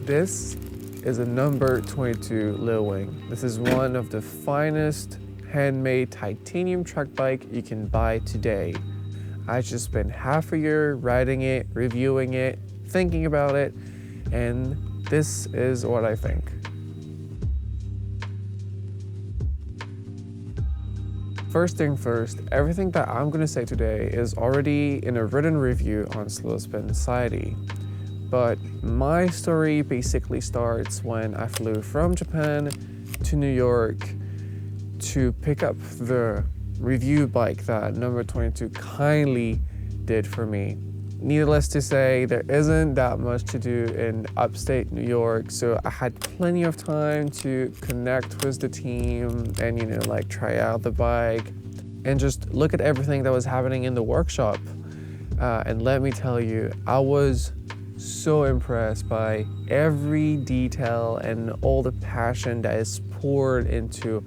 This is a number 22 Lil Wing. This is one of the finest handmade titanium track bike you can buy today. I just spent half a year riding it, reviewing it, thinking about it, and this is what I think. First thing first, everything that I'm gonna say today is already in a written review on Slow Spin Society. But my story basically starts when I flew from Japan to New York to pick up the review bike that number 22 kindly did for me. Needless to say, there isn't that much to do in upstate New York, so I had plenty of time to connect with the team and like try out the bike and just look at everything that was happening in the workshop. And let me tell you, I was so impressed by every detail and all the passion that is poured into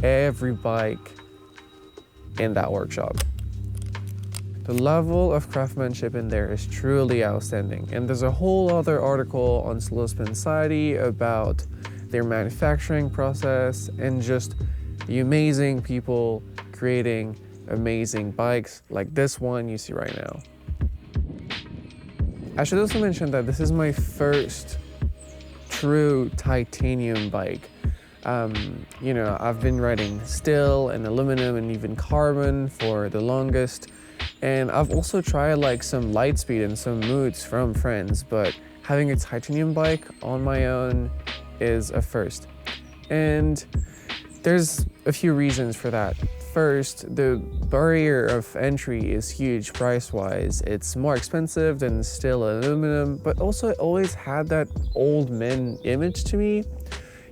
every bike in that workshop. The level of craftsmanship in there is truly outstanding, and there's a whole other article on Slow Spin Society about their manufacturing process and just the amazing people creating amazing bikes like this one you see right now. I should also mention that this is my first true titanium bike. I've been riding steel and aluminum and even carbon for the longest. And I've also tried like some Lightspeed and some moods from friends, but having a titanium bike on my own is a first. And there's a few reasons for that. First, the barrier of entry is huge price-wise. It's more expensive than steel and aluminum, but also it always had that old man image to me.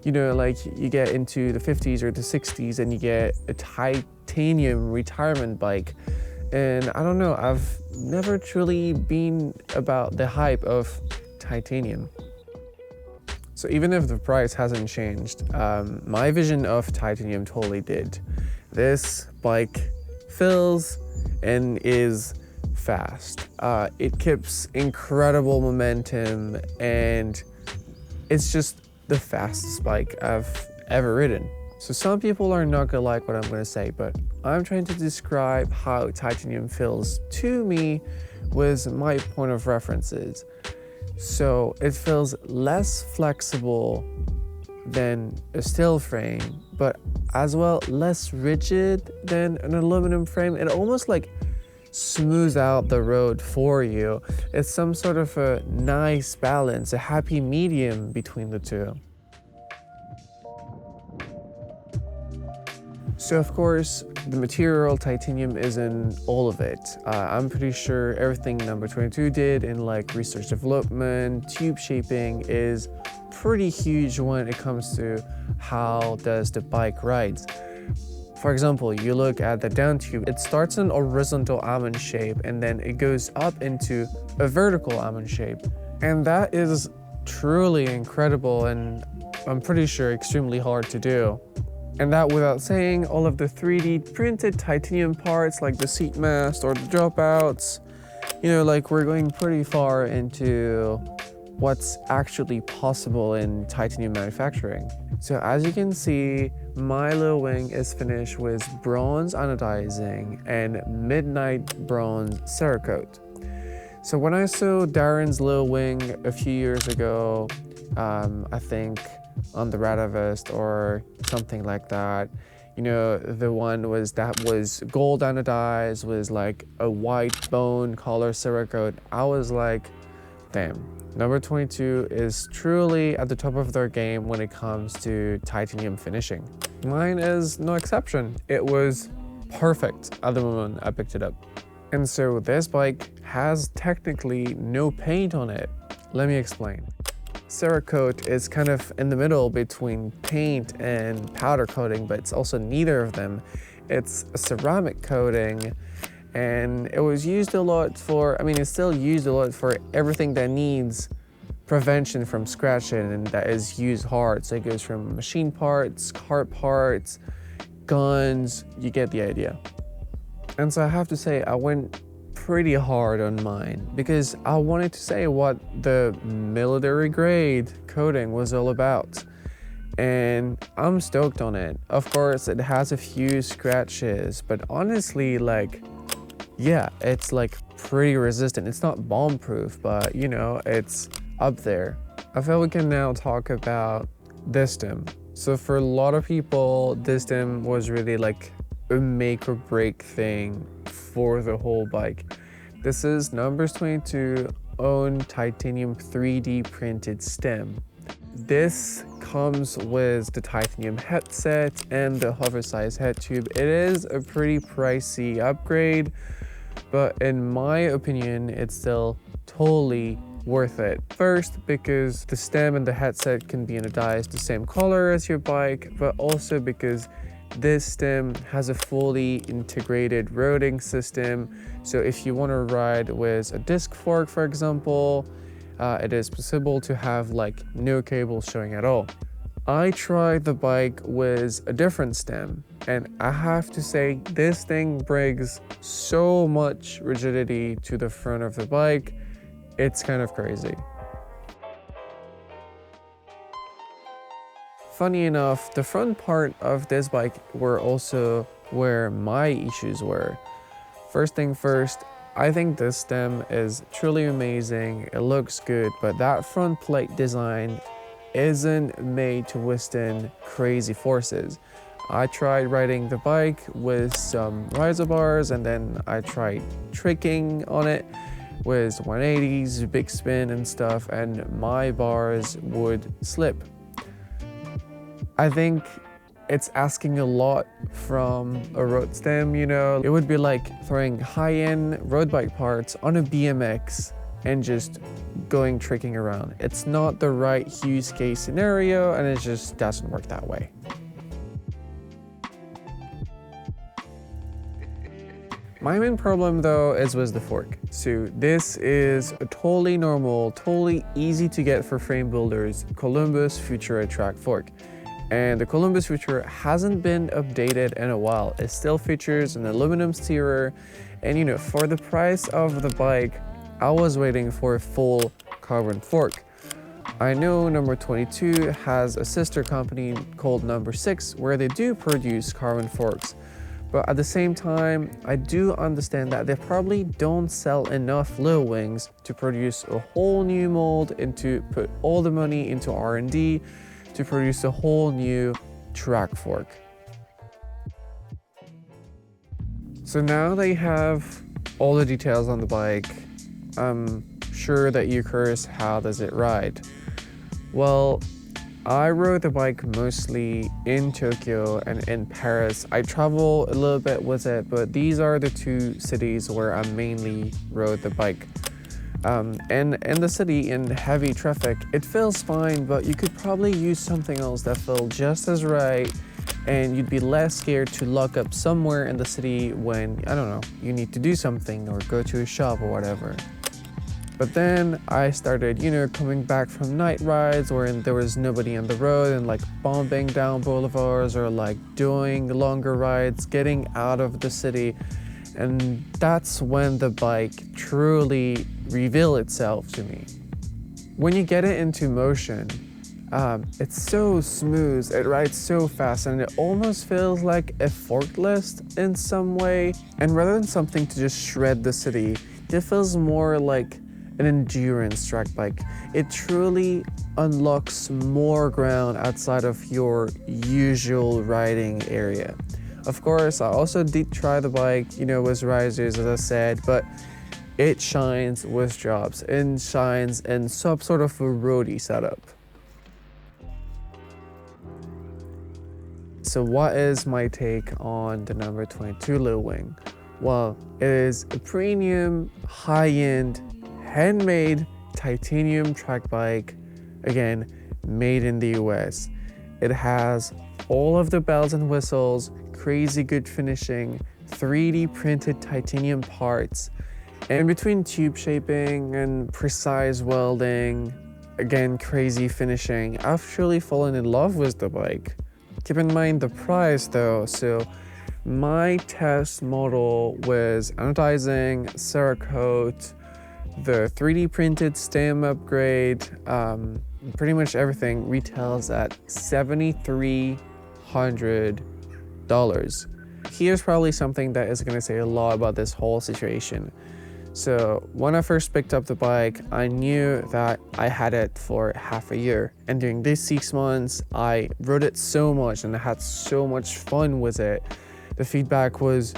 Like you get into the 50s or the 60s and you get a titanium retirement bike. And I don't know, I've never truly been about the hype of titanium. So even if the price hasn't changed, my vision of titanium totally did. This bike feels and is fast. It keeps incredible momentum, and it's just the fastest bike I've ever ridden. So some people are not gonna like what I'm gonna say, but I'm trying to describe how titanium feels to me with my point of references. So it feels less flexible than a steel frame, but as well less rigid than an aluminum frame. It almost like smooths out the road for you. It's some sort of a nice balance, a happy medium between the two. So of course, the material titanium isn't all of it. I'm pretty sure everything number 22 did in like research development, tube shaping is pretty huge when it comes to how does the bike rides. For example, you look at the down tube, it starts in a horizontal almond shape and then it goes up into a vertical almond shape. And that is truly incredible and I'm pretty sure extremely hard to do. And that without saying all of the 3D printed titanium parts like the seat mast or the dropouts. Like we're going pretty far into what's actually possible in titanium manufacturing. So as you can see, my Lil Wing is finished with bronze anodizing and midnight bronze Cerakote. So when I saw Darren's Lil Wing a few years ago, I think on the Radavest or something like that, the one that was gold anodized with like a white bone color Cerakote. I was like, damn, number 22 is truly at the top of their game when it comes to titanium finishing. Mine is no exception. It was perfect at the moment I picked it up. And so this bike has technically no paint on it. Let me explain. Cerakote is kind of in the middle between paint and powder coating, but it's also neither of them. It's a ceramic coating, and it was used a lot for, it's still used a lot for everything that needs prevention from scratching and that is used hard. So it goes from machine parts, car parts, guns, you get the idea. And so I have to say, I went pretty hard on mine because I wanted to say what the military grade coating was all about. And I'm stoked on it. Of course, it has a few scratches, but honestly, like, yeah, it's like pretty resistant. It's not bomb proof, but you know, it's up there. I feel we can now talk about this stem. So for a lot of people, this stem was really like a make or break thing for the whole bike. This is No.22 own titanium 3D printed stem. This comes with the titanium headset and the hover size head tube. It is a pretty pricey upgrade, but in my opinion, it's still totally worth it. First, because the stem and the headset can be anodized the same color as your bike, but also because this stem has a fully integrated roading system. So if you want to ride with a disc fork, for example, it is possible to have like no cable showing at all. I tried the bike with a different stem, and I have to say this thing brings so much rigidity to the front of the bike. It's kind of crazy. Funny enough, the front part of this bike were also where my issues were. First thing first, I think this stem is truly amazing. It looks good, but that front plate design isn't made to withstand crazy forces. I tried riding the bike with some riser bars, and then I tried tricking on it with 180s, big spin and stuff, and my bars would slip. I think it's asking a lot from a road stem, you know? It would be like throwing high-end road bike parts on a BMX and just going tricking around. It's not the right use case scenario, and it just doesn't work that way. My main problem though is with the fork. So this is a totally normal, totally easy to get for frame builders Columbus Futura track fork. And the Columbus Futura hasn't been updated in a while. It still features an aluminum steerer, and you know, for the price of the bike, I was waiting for a full carbon fork. I know No.22 has a sister company called No.6 where they do produce carbon forks, but at the same time, I do understand that they probably don't sell enough little wings to produce a whole new mold and to put all the money into R&D to produce a whole new track fork. So now they have all the details on the bike. I'm sure that you're curious, how does it ride? Well, I rode the bike mostly in Tokyo and in Paris. I travel a little bit with it, but these are the two cities where I mainly rode the bike. And in the city, in heavy traffic, it feels fine, but you could probably use something else that felt just as right, and you'd be less scared to lock up somewhere in the city when, I don't know, you need to do something or go to a shop or whatever. But then I started, you know, coming back from night rides where there was nobody on the road and like bombing down boulevards or like doing longer rides, getting out of the city. And that's when the bike truly revealed itself to me. When you get it into motion, it's so smooth, it rides so fast, and it almost feels like a forklift in some way. And rather than something to just shred the city, it feels more like an endurance track bike. It truly unlocks more ground outside of your usual riding area. Of course, I also did try the bike, you know, with risers, as I said, but it shines with drops and shines in some sort of a roadie setup. So what is my take on the No.22 Little Wing? Well, it is a premium, high-end, handmade titanium track bike, again, made in the US. It has all of the bells and whistles, crazy good finishing, 3D printed titanium parts, and in between tube shaping and precise welding, again, crazy finishing. I've truly fallen in love with the bike. Keep in mind the price though, so My test model was anodizing, Cerakote, the 3D printed stem upgrade, pretty much everything retails at $7,300. Here's probably something that is going to say a lot about this whole situation. So when I first picked up the bike, I knew that I had it for half a year. And during these 6 months, I rode it so much and I had so much fun with it. The feedback was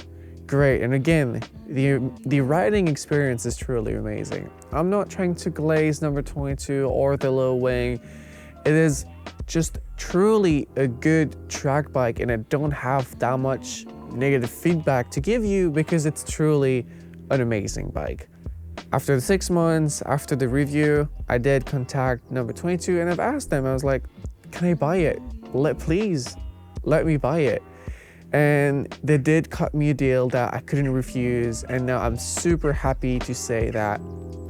great. And again, the riding experience is truly amazing. I'm not trying to glaze No.22 or the low wing. It is just truly a good track bike, and I don't have that much negative feedback to give you because it's truly an amazing bike. After the 6 months, after the review, I did contact No.22 and I've asked them, I was like, can I buy it? Please let me buy it. And they did cut me a deal that I couldn't refuse, and now I'm super happy to say that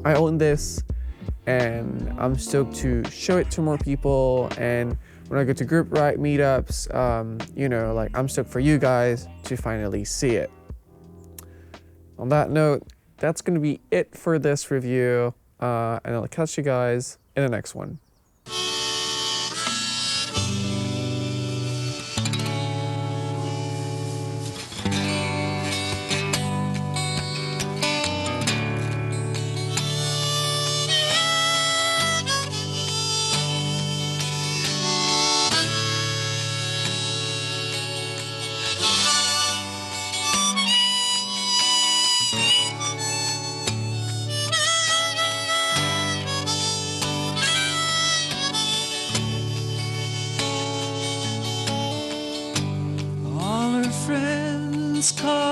I own this and I'm stoked to show it to more people. And when I go to group ride meetups, like I'm stoked for you guys to finally see it. On that note, that's going to be it for this review, and I'll catch you guys in the next one. All her friends call